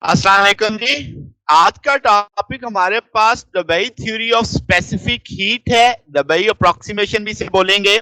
अस्सलाम वालेकुम जी। आज का टॉपिक हमारे पास Debye theory of specific heat है। दुबई अप्रोक्सीमेशन भी इसे बोलेंगे।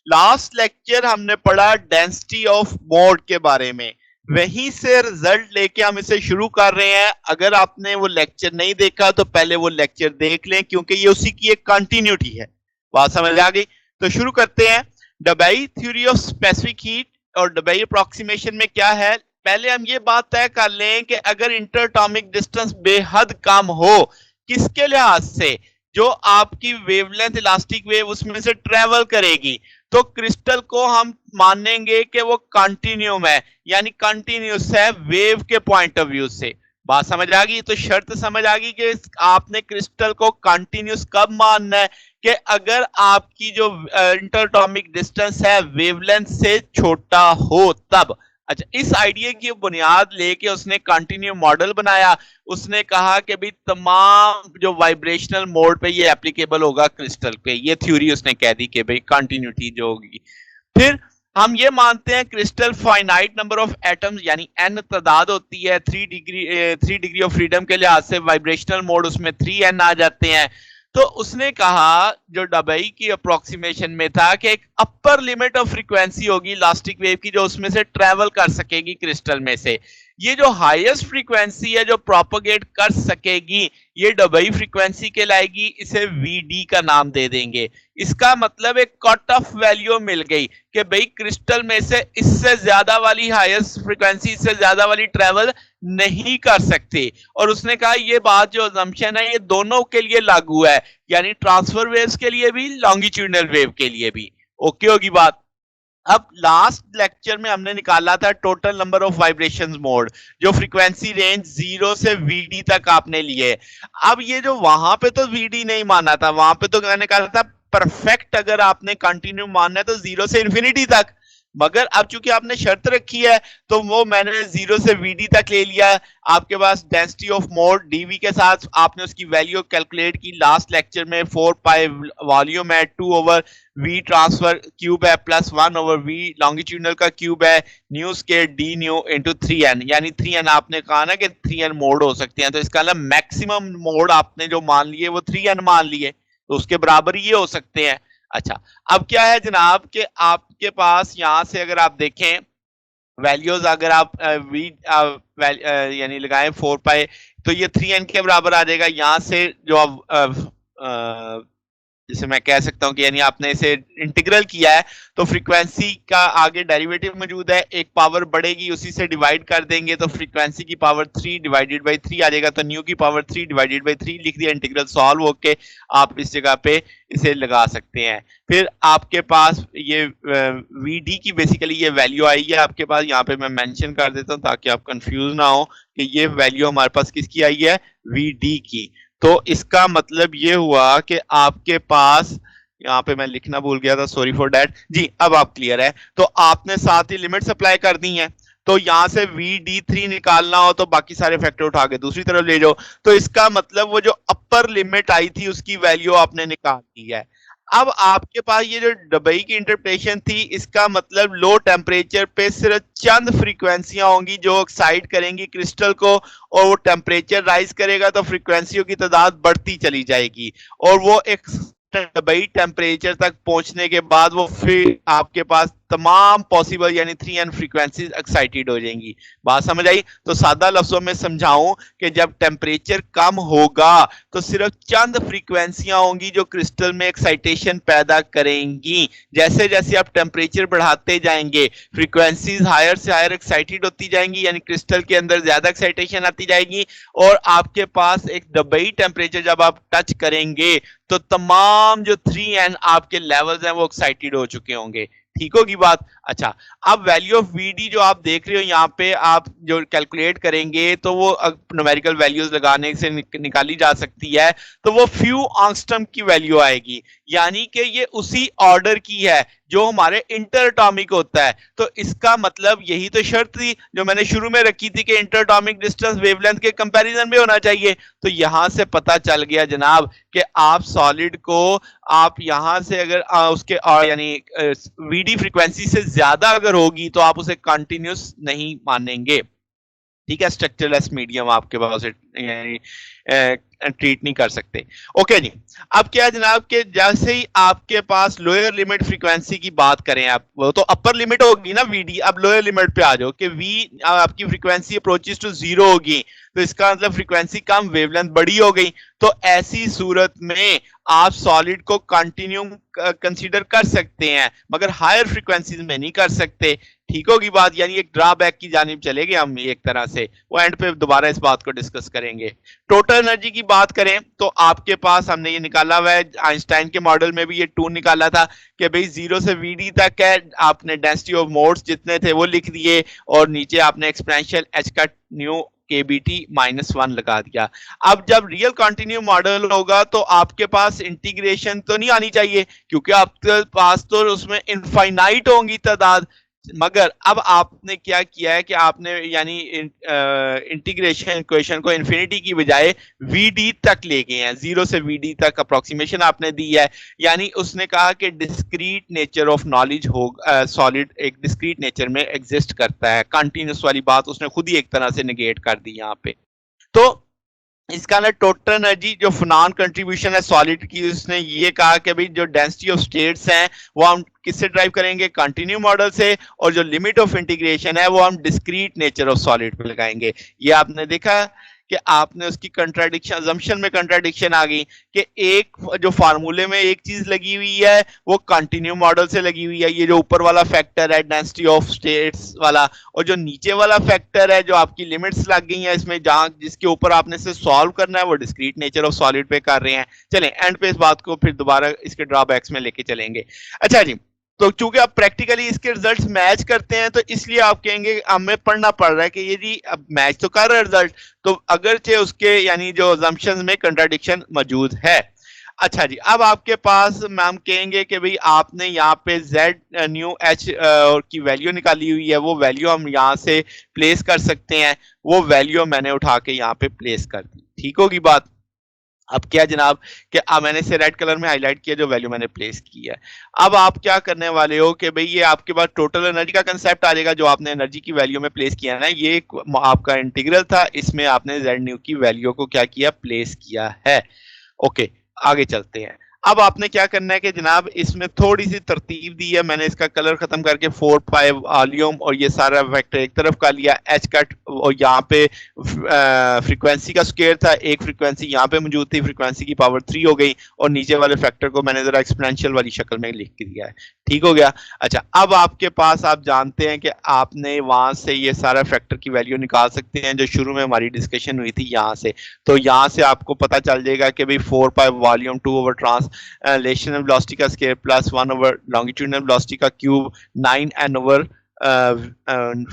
लास्ट लेक्चर हमने पढ़ा डेंसिटी ऑफ मोड के बारे में, वहीं से रिजल्ट लेके हम इसे शुरू कर रहे हैं। अगर आपने वो लेक्चर नहीं देखा तो पहले वो लेक्चर देख लें, क्योंकि ये उसी की एक कंटिन्यूटी है। बात समझ आ गई? तो शुरू करते हैं। Dubai theory of specific heat और दुबई अप्रोक्सीमेशन में क्या है, पहले हम ये बात तय कर लें कि अगर इंटरटॉमिक डिस्टेंस बेहद कम हो, किसके लिहाज से, जो आपकी वेवलेंथ इलास्टिक वेव उसमें से ट्रेवल करेगी, तो क्रिस्टल को हम मानेंगे कि वो कंटिन्यूम है, यानी कंटिन्यूस है वेव के पॉइंट ऑफ व्यू से। बात समझ आ गई? तो शर्त समझ आ गई कि आपने क्रिस्टल को कंटिन्यूस कब मानना है, कि अगर आपकी जो इंटरटॉमिक डिस्टेंस है वेवलेंथ से छोटा हो तब। अच्छा, इस आइडिया की बुनियाद लेके उसने कंटिन्यू मॉडल बनाया। उसने कहा कि भाई तमाम जो वाइब्रेशनल मोड पे ये एप्लीकेबल होगा क्रिस्टल पे, ये थ्योरी उसने कह दी कि भाई कंटिन्यूटी जो होगी। फिर हम ये मानते हैं crystal finite number of atoms यानी एन तादाद होती है, 3 डिग्री ऑफ फ्रीडम के लिहाज से वाइब्रेशनल मोड उसमें 3n आ जाते हैं। तो उसने कहा, जो डबई की अप्रोक्सीमेशन में था, कि एक अपर लिमिट ऑफ फ्रीक्वेंसी होगी इलास्टिक वेव की जो उसमें से ट्रेवल कर सकेगी क्रिस्टल में से। ये जो हाईएस्ट फ्रीक्वेंसी है जो प्रोपोगेट कर सकेगी, ये डबई फ्रीक्वेंसी कहलाएगी। इसे वीडी का नाम दे देंगे। इसका मतलब एक कट ऑफ वैल्यू मिल गई कि भाई क्रिस्टल में से इससे ज्यादा वाली हाईएस्ट फ्रीक्वेंसी, इससे ज्यादा वाली ट्रेवल नहीं कर सकते। और उसने कहा ये बात जो अजम्पशन है ये दोनों के लिए लागू है, यानी ट्रांसफर वेव्स के लिए भी, लॉन्गिट्यूडनल वेव के लिए भी। ओके होगी बात? अब लास्ट लेक्चर में हमने निकाला था total number of vibrations mode, जो फ्रीक्वेंसी रेंज 0 से वीडी तक आपने लिए। अब ये जो वहां पे तो वीडी नहीं माना था, वहां पे तो मैंने कहा था परफेक्ट अगर आपने कंटिन्यू मानना है तो 0 से इंफिनिटी तक। मगर अब चूंकि आपने शर्त रखी है, तो वो मैंने 0 से वीडी तक ले लिया। आपके पास डेंसिटी ऑफ मोड डीवी के साथ आपने उसकी वैल्यू कैलकुलेट की लास्ट लेक्चर में। 4 पाई वॉल्यूम है, 2 ओवर वी ट्रांसफर क्यूब है, प्लस 1 ओवर वी लॉन्गिट्यूडनल का क्यूब है, new square D new into 3n, यानी 3n आपने कहा ना कि 3n मोड हो सकते हैं, तो इसका मतलब मैक्सिमम मोड आपने जो मान लिए वो 3n मान लिए, तो उसके बराबर ये हो सकते हैं। अच्छा, अब क्या है जनाब कि आपके पास यहां से अगर आप देखें वैल्यूज, अगर आप वी यानी लगाएं 4 पाई, तो ये 3n के बराबर आ जाएगा। यहां से जो आप जिसे मैं कह सकता हूं कि यानी आपने इसे इंटीग्रल किया है, तो फ्रीक्वेंसी का आगे डेरिवेटिव मौजूद है, एक पावर बढ़ेगी उसी से डिवाइड कर देंगे, तो फ्रीक्वेंसी की पावर 3 डिवाइडेड बाई 3 आ जाएगा, तो न्यू की पावर 3 डिवाइडेड बाई 3 लिख दिया। इंटीग्रल सॉल्व होके आप इस जगह पे इसे लगा सकते हैं। फिर आपके पास ये वी डी की बेसिकली ये वैल्यू आई है आपके पास, यहाँ पे मैं मेंशन कर देता हूँ ताकि आप कंफ्यूज ना हो कि ये वैल्यू हमारे पास किसकी आई है, वी डी की। तो इसका मतलब ये हुआ कि आपके पास, यहाँ पे मैं लिखना भूल गया था, सॉरी फॉर दैट जी, अब आप क्लियर है। तो आपने साथ ही लिमिट अप्लाई कर दी है, तो यहां से वी डी थ्री निकालना हो तो बाकी सारे फैक्टर उठा के दूसरी तरफ ले जाओ, तो इसका मतलब वो जो अपर लिमिट आई थी उसकी वैल्यू आपने निकाल दी है। अब आपके पास ये जो दुबई की इंटरप्रिटेशन थी, इसका मतलब लो टेम्परेचर पे सिर्फ चंद फ्रीक्वेंसियां होंगी जो एक्साइट करेंगी क्रिस्टल को, और वो टेम्परेचर राइज करेगा तो फ्रीक्वेंसियों की तादाद बढ़ती चली जाएगी, और वो एक दुबई टेम्परेचर तक पहुंचने के बाद वो फिर आपके पास तमाम पॉसिबल यानी 3n फ्रीक्वेंसीज एक्साइटेड हो जाएंगी। बात समझ आई? तो सादा लफ्जों में समझाऊं कि जब टेम्परेचर कम होगा तो सिर्फ चंद फ्रीक्वेंसियां होंगी जो क्रिस्टल में एक्साइटेशन पैदा करेंगी। जैसे जैसे आप टेम्परेचर बढ़ाते जाएंगे, फ्रीक्वेंसीज हायर से हायर एक्साइटेड होती जाएंगी, यानी क्रिस्टल के अंदर ज्यादा एक्साइटेशन आती जाएगी, और आपके पास एक दुबई टेम्परेचर जब आप टच करेंगे तो तमाम जो 3n आपके लेवल्स हैं वो एक्साइटेड हो चुके होंगे। ठीक होगी बात? अच्छा, अब वैल्यू ऑफ वीडी जो आप देख रहे हो यहाँ पे, आप जो कैलकुलेट करेंगे तो वो न्यूमेरिकल वैल्यूज लगाने से निकाली जा सकती है, तो वो फ्यू आंगस्ट्रम की वैल्यू आएगी, यानी कि ये उसी ऑर्डर की है जो हमारे इंटरटॉमिक होता है। तो इसका मतलब यही तो शर्त थी जो मैंने शुरू में रखी थी कि इंटरटॉमिक डिस्टेंस वेवलेंथ के कंपैरिजन में होना चाहिए। तो यहां से पता चल गया जनाब कि आप सॉलिड को, आप यहां से अगर उसके यानी वीडी फ्रीक्वेंसी से ज्यादा अगर होगी तो आप उसे कंटिन्यूस नहीं मानेंगे। ठीक है, स्ट्रक्चरलेस मीडियम आपके पास यानी ट्रीट नहीं कर सकते। ओके जी, अब क्या है जनाब के जैसे ही आपके पास लोअर लिमिट फ्रीक्वेंसी की बात करें आप, वो तो अपर लिमिट होगी ना वीडी, अब लोअर लिमिट पे आ जाओ कि वी आपकी फ्रीक्वेंसी अप्रोचेस टू जीरो होगी, तो इसका मतलब फ्रीक्वेंसी कम, वेवलेंथ बड़ी हो गई। तो ऐसी सूरत में आप सॉलिड को कंटिन्यू कंसीडर कर सकते हैं, मगर हायर फ्रीक्वेंसीज में नहीं कर सकते। ठीक होगी बात, यानी एक ड्रॉबैक की जानिब चलेंगे हम एक तरह से, वो एंड पे दोबारा इस बात को डिस्कस करेंगे। टोटल एनर्जी की बात करें तो आपके पास हमने ये निकाला हुआ है, आइंस्टाइन के मॉडल में भी ये 2 निकाला था कि भाई 0 से वीडी तक है, आपने डेंसिटी ऑफ मोड्स जितने थे वो लिख दिए, और नीचे आपने एक्सपोनेंशियल एच का न्यू केबीटी -1 लगा दिया। अब जब रियल कंटिन्यू मॉडल होगा तो आपके पास इंटीग्रेशन तो नहीं आनी चाहिए, क्योंकि आपके पास तो उसमें इनफाइनाइट होंगी तादाद, मगर अब आपने क्या किया है कि आपने यानी इंटीग्रेशन इक्वेशन को इन्फिनिटी की बजाय वीडी तक ले गए हैं, 0 से वीडी तक अप्रोक्सीमेशन आपने दी है। यानी उसने कहा कि डिस्क्रीट नेचर ऑफ नॉलेज हो, सॉलिड एक डिस्क्रीट नेचर में एग्जिस्ट करता है, कंटिन्यूस वाली बात उसने खुद ही एक तरह से निगेट कर दी यहाँ पे। तो इसका ना टोटल एनर्जी जो नॉन कंट्रीब्यूशन है सॉलिड की, उसने ये कहा कि भाई जो डेंसिटी ऑफ स्टेट्स हैं वो हम किससे ड्राइव करेंगे, कंटिन्यू मॉडल से, और जो लिमिट ऑफ इंटीग्रेशन है वो हम डिस्क्रीट नेचर ऑफ सॉलिड पे लगाएंगे। ये आपने देखा कि आपने उसकी कंट्राडिक्शन, अजम्पशन में कंट्राडिक्शन आ गई कि एक जो फार्मूले में एक चीज लगी हुई है वो कंटिन्यू मॉडल से लगी हुई है, ये जो ऊपर वाला फैक्टर है डेंसिटी ऑफ स्टेट्स वाला, और जो नीचे वाला फैक्टर है जो आपकी लिमिट्स लग गई हैं इसमें, जहां जिसके ऊपर आपने से सॉल्व करना है वो डिस्क्रीट नेचर ऑफ सॉलिड पे कर रहे हैं। चलें एंड पे इस बात को फिर दोबारा इसके ड्रॉबैक्स में लेके चलेंगे। अच्छा जी, तो चूंकि आप प्रैक्टिकली इसके रिजल्ट्स मैच करते हैं तो इसलिए आप कहेंगे हमें पढ़ना पड़ रहा है कि ये जी अब मैच तो कर रहा है रिजल्ट, तो अगरचे उसके यानी जो अजम्पशंस में कंट्राडिक्शन मौजूद है। अच्छा जी, अब आपके पास मैम कहेंगे कि भाई आपने यहाँ पे जेड न्यू एच की वैल्यू निकाली हुई है, वो वैल्यू हम यहाँ से प्लेस कर सकते हैं, वो वैल्यू मैंने उठा के यहाँ पे प्लेस कर दी। ठीक होगी बात। अब क्या जनाब कि मैंने इसे रेड कलर में हाईलाइट किया जो वैल्यू मैंने प्लेस की है। अब आप क्या करने वाले हो कि भाई ये आपके पास टोटल एनर्जी का कंसेप्ट आ जाएगा, जो आपने एनर्जी की वैल्यू में प्लेस किया ना, ये आपका इंटीग्रल था, इसमें आपने जेड न्यू की वैल्यू को क्या किया, प्लेस किया है। ओके, आगे चलते हैं। अब आपने क्या करना है कि जनाब इसमें थोड़ी सी तरतीब दी है, मैंने इसका कलर खत्म करके 4 पाई वॉल्यूम और ये सारा वेक्टर एक तरफ का लिया, एच कट, और यहाँ पे फ्रीक्वेंसी का स्क्वायर था, एक फ्रीक्वेंसी यहाँ पे मौजूद थी, फ्रीक्वेंसी की पावर 3 हो गई, और नीचे वाले फैक्टर को मैंने जरा एक्सपोनेंशियल वाली शक्ल में लिख के दिया है। ठीक हो गया। अच्छा, अब आपके पास आप जानते हैं कि आपने वहां से ये सारा फैक्टर की वैल्यू निकाल सकते हैं जो शुरू में हमारी डिस्कशन हुई थी यहाँ से। तो यहाँ से आपको पता चल जाएगा कि भाई 4 पाई वॉल्यूम 2 ओवर ट्रांसलेशनल वेलोसिटी का square plus 1 over longitudinal velocity का क्यूब 9n ओवर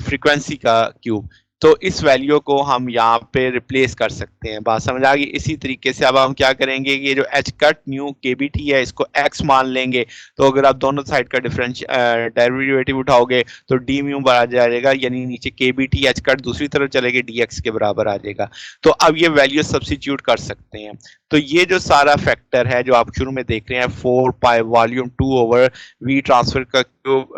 फ्रीक्वेंसी का क्यूब। तो इस वैल्यू को हम यहाँ पे रिप्लेस कर सकते हैं। बात समझ आ गई। इसी तरीके से अब हम क्या करेंगे, ये जो एच कट न्यू केबीटी है इसको एक्स मान लेंगे, तो अगर आप दोनों साइड का डिफरेंस डेरिवेटिव उठाओगे तो डी म्यू आ जाएगा, यानी नीचे केबीटी एच कट दूसरी तरफ चलेगी डी एक्स के बराबर आ जाएगा। तो अब ये वैल्यू सब्सिट्यूट कर सकते हैं। तो ये जो सारा फैक्टर है जो आप शुरू में देख रहे हैं 4 पाई वॉल्यूम 2 ओवर वी ट्रांसफर का क्यूब,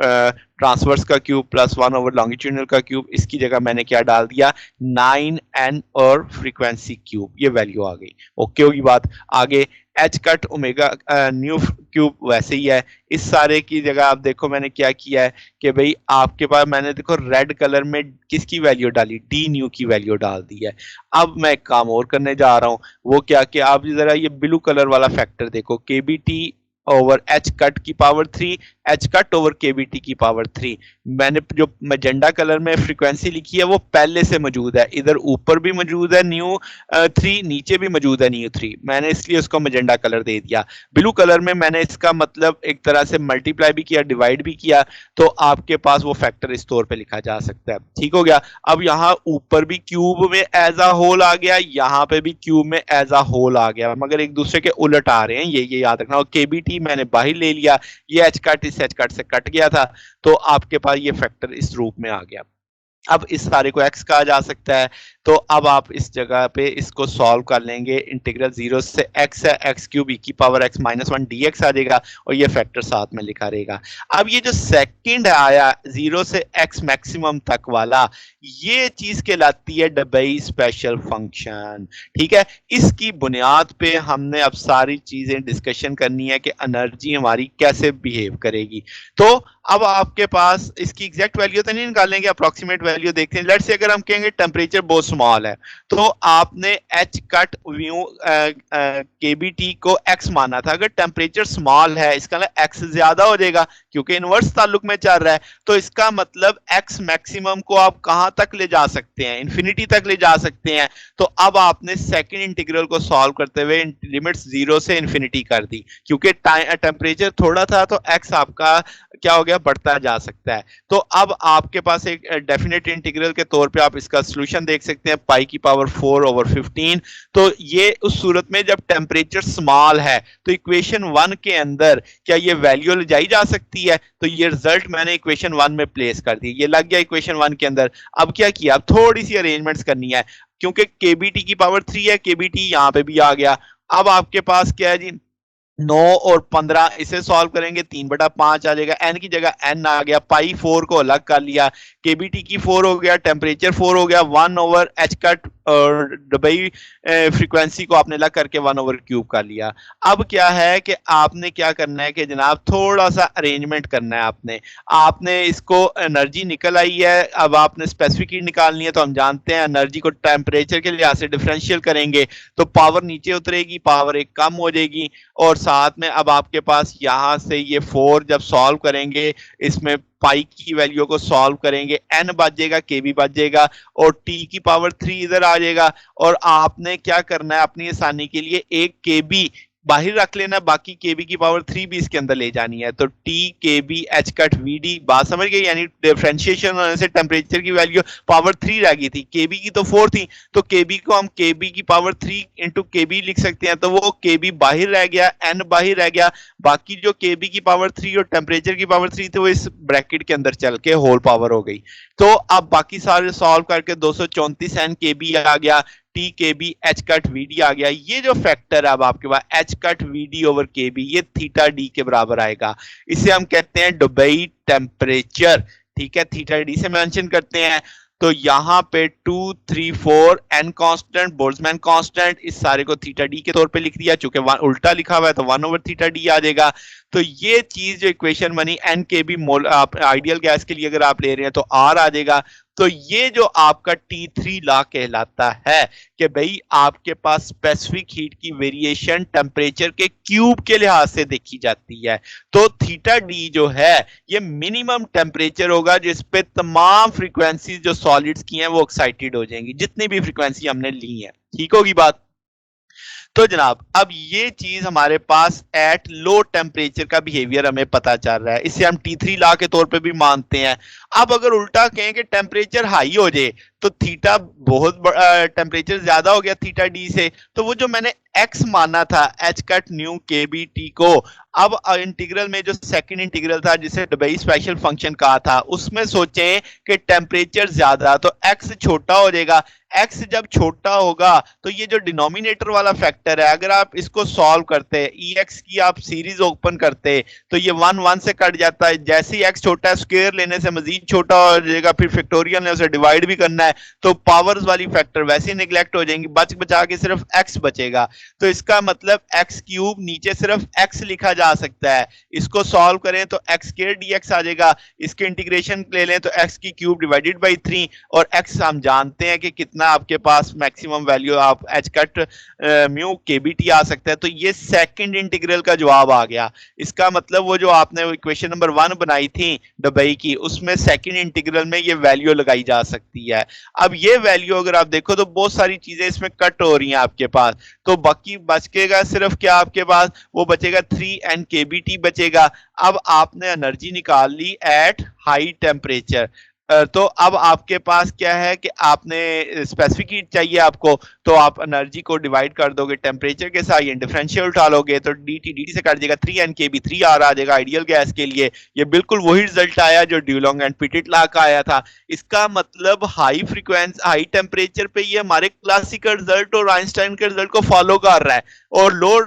ट्रांसवर्स का क्यूब प्लस 1 ओवर लॉन्गिट्यूडनल का क्यूब, इसकी जगह मैंने क्या डाल दिया 9n और फ्रीक्वेंसी क्यूब, ये वैल्यू आ गई। ओके होगी बात। आगे H cut omega new cube वैसे ही है, इस सारे की जगह आप देखो मैंने क्या किया है कि भाई आपके पास मैंने देखो रेड कलर में किसकी वैल्यू डाली, डी न्यू की वैल्यू डाल दी है। अब मैं एक काम और करने जा रहा हूं, वो क्या कि आप जरा ये ब्लू कलर वाला फैक्टर देखो, केबीटी ओवर एच कट की power 3, H cut over KBT की पावर 3। मैंने जो मैजेंडा कलर में फ्रीक्वेंसी लिखी है वो पहले से मौजूद है, इधर ऊपर भी मौजूद है न्यू 3, नीचे भी मौजूद है न्यू 3, मैंने इसलिए उसको मैजेंडा कलर दे दिया। ब्लू कलर में मैंने इसका मतलब एक तरह से मल्टीप्लाई भी किया, डिवाइड भी किया, तो आपके पास वो फैक्टर इस तौर पे लिखा जा सकता है। ठीक हो गया। अब यहाँ ऊपर भी क्यूब में एज अ होल आ गया, यहाँ पे भी क्यूब में एज अ होल आ गया, मगर एक दूसरे के उलट आ रहे हैं, ये याद रखना। और केबीटी मैंने बाहर ले लिया, ये एच कट इस एच कट से कट गया था, तो आपके पास ये फैक्टर इस रूप में आ गया। अब इस सारे को x कहा जा सकता है। तो अब आप इस जगह पे इसको सॉल्व कर लेंगे, इंटीग्रल 0 से x है, x क्यूब e की पावर x माइनस 1 dx आ जाएगा और ये फैक्टर साथ में लिखा रहेगा। अब ये जो सेकंड आया 0 से x मैक्सिमम तक वाला, ये चीज कहलाती है डबई स्पेशल फंक्शन। ठीक है, इसकी बुनियाद पे हमने अब सारी चीजें डिस्कशन करनी है कि एनर्जी हमारी कैसे बिहेव करेगी। तो अब आपके पास इसकी एग्जैक्ट वैल्यू तो नहीं निकालेंगे, अप्रोक्सीमेट वैल्यू देखते हैं। लेट्स से अगर हम कहेंगे टेम्परेचर बहुत स्मॉल है, तो आपने एच कट व्यू केबीटी को एक्स माना था। अगर टेम्परेचर स्मॉल है, इसका मतलब एक्स ज्यादा हो जाएगा क्योंकि इनवर्स ताल्लुक में चल रहा है। तो इसका मतलब एक्स मैक्सिमम को आप कहां तक ले जा सकते हैं, इंफिनिटी तक ले जा सकते हैं। तो अब आपने सेकंड इंटीग्रल को सॉल्व करते हुए लिमिट्स 0 से इंफिनिटी कर दी, क्योंकि टेम्परेचर थोड़ा था तो एक्स आपका क्या हो गया, बढ़ता जा सकता है। तो अब आपके पास एक डेफिनेट इंटीग्रल के तौर पे आप इसका सॉल्यूशन देख सकते हैं, पाई की पावर 4/15। तो ये उस सूरत में जब टेम्परेचर स्मॉल है, तो इक्वेशन 1 के अंदर क्या ये वैल्यू ले जाई जा सकती है? तो ये रिजल्ट मैंने इक्वेशन 1 में प्लेस कर दी, ये लग गया इक्वेशन 1 के अंदर। अब क्या किया, अब थोड़ी सी अरेंजमेंट्स करनी है, क्योंकि केबीटी की पावर 3 है, केबीटी यहां पे भी आ गया। अब आपके पास क्या है जी, 9 और 15, इसे सॉल्व करेंगे 3/5 आ जाएगा, एन की जगह एन आ गया, पाई 4 को अलग कर लिया, केबीटी की 4 हो गया, टेम्परेचर 4 हो गया, 1/h कट और दुबई फ्रीक्वेंसी को आपने अलग करके 1/क्यूब कर लिया। अब क्या है कि आपने क्या करना है कि जनाब थोड़ा सा अरेंजमेंट करना है। आपने इसको एनर्जी निकल आई है, अब आपने स्पेसिफिक हीट निकालनी है। तो हम जानते हैं एनर्जी को टेम्परेचर के लिहाज से डिफरेंशियल करेंगे तो पावर नीचे उतरेगी, पावर एक कम हो जाएगी। और साथ में अब आपके पास यहां से ये 4 जब सॉल्व करेंगे, इसमें पाई की वैल्यू को सॉल्व करेंगे, एन बच जाएगा, के बी बच जाएगा और टी की पावर 3 इधर आ जाएगा। और आपने क्या करना है, अपनी आसानी के लिए एक के बी बाहर रख लेना, बाकी के बी की पावर 3 भी इसके अंदर ले जानी है। तो T K B H cut V D, बात समझ गए? यानी डिफरेंशिएशन होने से टेम्परेचर की वैल्यू पावर 3 रह गई थी, के बी की तो 4 थी, तो के बी को हम के बी की पावर 3 इंटू के बी लिख सकते हैं। तो वो के बी बाहर रह गया, एन बाहर रह गया, बाकी जो के बी की पावर 3 और टेम्परेचर की पावर 3 थी वो इस ब्रैकेट के अंदर चल के होल पावर हो गई। तो अब बाकी सारे सॉल्व करके 234 एन के बी आ गया, T K B H cut V D आ गया। ये जो फैक्टर है अब आपके पास H cut V D over K B, ये थीटा डी के बराबर आएगा। इसे हम कहते हैं दुबई टेम्परेचर। ठीक है, थीटा डी से मेंशन करते हैं। तो यहाँ पे 2 3 4 एन कांस्टेंट, बोल्ट्जमैन कांस्टेंट, इस सारे को थीटा डी के तौर पे लिख दिया, चूंकि उल्टा लिखा हुआ है तो 1/थीटा डी आ जाएगा। तो ये चीज जो इक्वेशन बनी, एन के बी मोल आप आइडियल गैस के लिए अगर आप ले रहे हैं तो आर आ जाएगा। तो ये जो आपका T3 लॉ कहलाता है कि भाई आपके पास स्पेसिफिक हीट की वेरिएशन टेम्परेचर के क्यूब के लिहाज से देखी जाती है। तो थीटा डी जो है ये मिनिमम टेम्परेचर होगा जिस पे तमाम फ्रीक्वेंसीज जो सॉलिड्स की हैं वो एक्साइटेड हो जाएंगी, जितनी भी फ्रीक्वेंसी हमने ली है। ठीक होगी बात? तो जनाब अब ये चीज हमारे पास एट लो टेम्परेचर का बिहेवियर हमें पता चल रहा है, इसे हम T3 लॉ के तौर पे भी मानते हैं। अब अगर उल्टा कहें कि टेम्परेचर हाई हो जाए तो थीटा बहुत टेम्परेचर ज्यादा हो गया थीटा डी से, तो वो जो मैंने एक्स माना था एच कट न्यू के बी टी को, अब इंटीग्रल में जो सेकंड इंटीग्रल था जिसे डबई स्पेशल फंक्शन कहा था, उसमें सोचें कि टेम्परेचर ज्यादा तो एक्स छोटा हो जाएगा। एक्स जब छोटा होगा तो ये जो डिनोमिनेटर वाला फैक्टर है, अगर आप इसको सॉल्व करते ई एक्स की आप सीरीज ओपन करते तो ये 1 1 से कट जाता है। जैसे ही एक्स छोटा है स्क्वायर लेने से मजीद छोटा हो जाएगा, फिर फैक्टोरियल ने उसे डिवाइड भी करना है तो पावर्स वाली फैक्टर वैसे ही निगलेक्ट हो जाएंगी, बच बचा के सिर्फ एक्स बचेगा। तो इसका मतलब एक्स क्यूब नीचे सिर्फ एक्स लिखा जा सकता है। इसको सॉल्व करें तो एक्स स्क्वायर डीएक्स आ जाएगा, इसके इंटीग्रेशन ले लें तो एक्स की क्यूब डिवाइडेड बाई 3, और एक्स हम जानते हैं कि कितना आपके पास मैक्सिमम वैल्यू आप एच कट म्यू केबीटी आ सकता है। तो ये सेकंड इंटीग्रल का जवाब आ गया। इसका मतलब वो जो आपने इक्वेशन नंबर 1 बनाई थी दुबई की, उसमें सेकंड इंटीग्रल में ये वैल्यू लगाई जा सकती है। अब ये वैल्यू अगर आप देखो तो बहुत सारी चीजें इसमें कट हो रही हैं आपके पास, तो बाकी बचेगा सिर्फ क्या आपके पास, वो बचेगा 3 NKBT बचेगा। अब आपने एनर्जी निकाल ली एट हाई टेम्परेचर, तो अब आपके पास क्या है कि आपने स्पेसिफिक हीट चाहिए आपको, तो आप एनर्जी को डिवाइड कर दोगे टेम्परेचर के साथ, ये डिफरेंशियल उठा लोगे तो dt dt से कट जाएगा, 3 NkB 3R आ जाएगा आइडियल गैस के लिए। ये बिल्कुल वही रिजल्ट आया जो ड्यूलोंग एंड पिटिट लॉ का आया था। इसका मतलब हाई फ्रीक्वेंसी हाई टेम्परेचर पे ये हमारे क्लासिकल रिजल्ट और आइंस्टाइन के रिजल्ट को फॉलो कर रहा है, और लो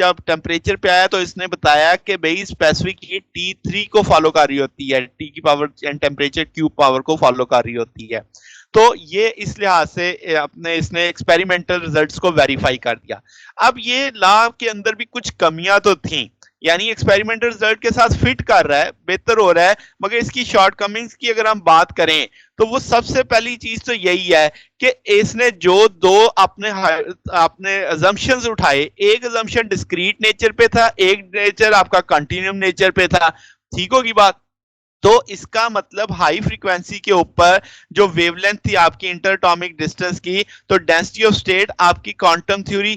जब टेम्परेचर पे आया तो इसने बताया कि भाई स्पेसिफिक हीट T3 को फॉलो कर रही होती है, T की power and temperature cube power को फॉलो कर रही होती है। तो ये इस लिहाज से अपने इसने एक्सपेरिमेंटल रिजल्ट्स को वेरीफाई कर दिया। अब ये लॉ के अंदर भी कुछ कमियां तो थी, यानी एक्सपेरिमेंटल रिजल्ट के साथ फिट कर रहा है, बेहतर हो रहा है, मगर इसकी शॉर्टकमिंग्स की अगर हम बात करें तो वो सबसे पहली चीज तो यही है कि इसने जो दो अपने अजम्पशंस उठाए, एक अजम्पशन डिस्क्रीट नेचर पे था, एक नेचर आपका कंटिन्यूम नेचर पे था, ठीक होगी बात। तो इसका मतलब हाई फ्रीक्वेंसी के ऊपर जो वेवलेंथ थी आपकी इंटर एटॉमिक डिस्टेंस की, तो डेंसिटी ऑफ स्टेट आपकी क्वांटम थ्योरी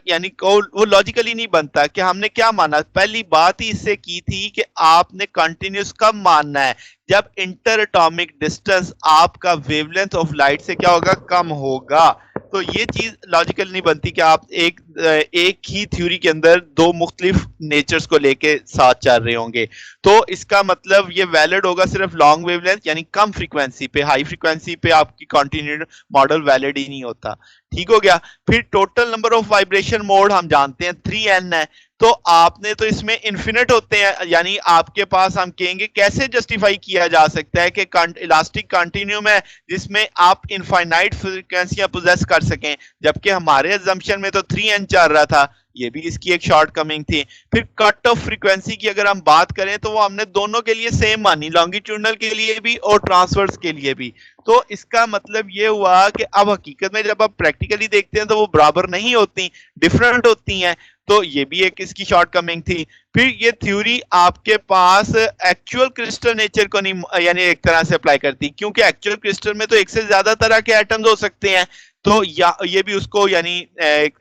यानी वो लॉजिकली नहीं बनता। कि हमने क्या माना, पहली बात ही इससे की थी कि आपने कंटिन्यूस कब मानना है, जब इंटर एटॉमिक डिस्टेंस आपका वेवलेंथ ऑफ लाइट से क्या होगा, कम होगा। तो ये चीज लॉजिकल नहीं बनती कि आप एक ही थ्योरी के अंदर दो मुख्तलिफ नेचर्स को लेके साथ चल रहे होंगे। तो इसका मतलब ये वैलिड होगा सिर्फ लॉन्ग वेवलेंथ यानी कम फ्रीक्वेंसी पे, हाई फ्रीक्वेंसी पे आपकी कॉन्टिन्यूड मॉडल वैलिड ही नहीं होता। ठीक हो गया। फिर total number of vibration mode हम जानते हैं 3n है, तो आपने तो इसमें इन्फिनिट होते हैं, यानी आपके पास हम कहेंगे कैसे जस्टिफाई किया जा सकता है कि इलास्टिक कंटिन्यूम है जिसमें आप इनफाइनाइट फ्रीक्वेंसियां पोजेस कर सकें, जबकि हमारे अजम्पशन में तो 3n चल रहा था। ये भी इसकी एक शॉर्ट कमिंग थी। फिर कट ऑफ फ्रीक्वेंसी की अगर हम बात करें तो वो हमने दोनों के लिए सेम मानी, लॉन्गिट्यूडनल के लिए भी और ट्रांसवर्स के लिए भी। तो इसका मतलब ये हुआ कि अब हकीकत में जब आप प्रैक्टिकली देखते हैं तो वो बराबर नहीं होती, डिफरेंट होती हैं। तो ये भी एक इसकी शॉर्ट कमिंग थी। फिर ये थ्योरी आपके पास एक्चुअल क्रिस्टल नेचर को नहीं यानी एक तरह से अप्लाई करती, क्योंकि एक्चुअल क्रिस्टल में तो एक से ज्यादा तरह के एटम्स हो सकते हैं, तो या ये भी उसको यानी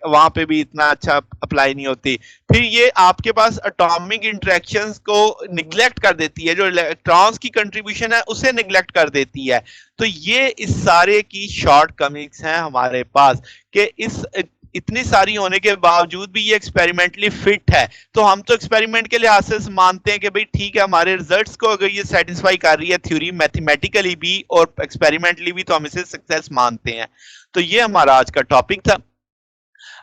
वहां पे भी इतना अच्छा अप्लाई नहीं होती। फिर ये आपके पास एटॉमिक इंटरेक्शंस को निग्लेक्ट कर देती है, जो इलेक्ट्रॉन्स की कंट्रीब्यूशन है उसे निग्लेक्ट कर देती है। तो ये इस सारे की शॉर्ट कमिंग्स हैं हमारे पास, कि इस इतनी सारी होने के बावजूद भी ये एक्सपेरिमेंटली फिट है। तो हम तो एक्सपेरिमेंट के लिहाज से मानते हैं कि भाई ठीक है, हमारे रिजल्ट्स को अगर ये सेटिस्फाई कर रही है थ्योरी मैथमेटिकली भी और एक्सपेरिमेंटली भी, तो हम इसे सक्सेस मानते हैं। तो ये हमारा आज का टॉपिक था।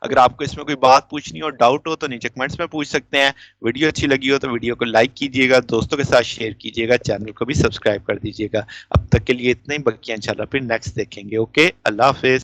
अगर आपको इसमें कोई बात पूछनी हो, डाउट हो, तो नीचे कमेंट्स में पूछ सकते हैं। वीडियो अच्छी लगी हो तो वीडियो को लाइक कीजिएगा, दोस्तों के साथ शेयर कीजिएगा, चैनल को भी सब्सक्राइब कर दीजिएगा। अब तक के लिए इतना ही, बाकी इंशाल्लाह फिर नेक्स्ट देखेंगे। ओके, अल्लाह हाफिज।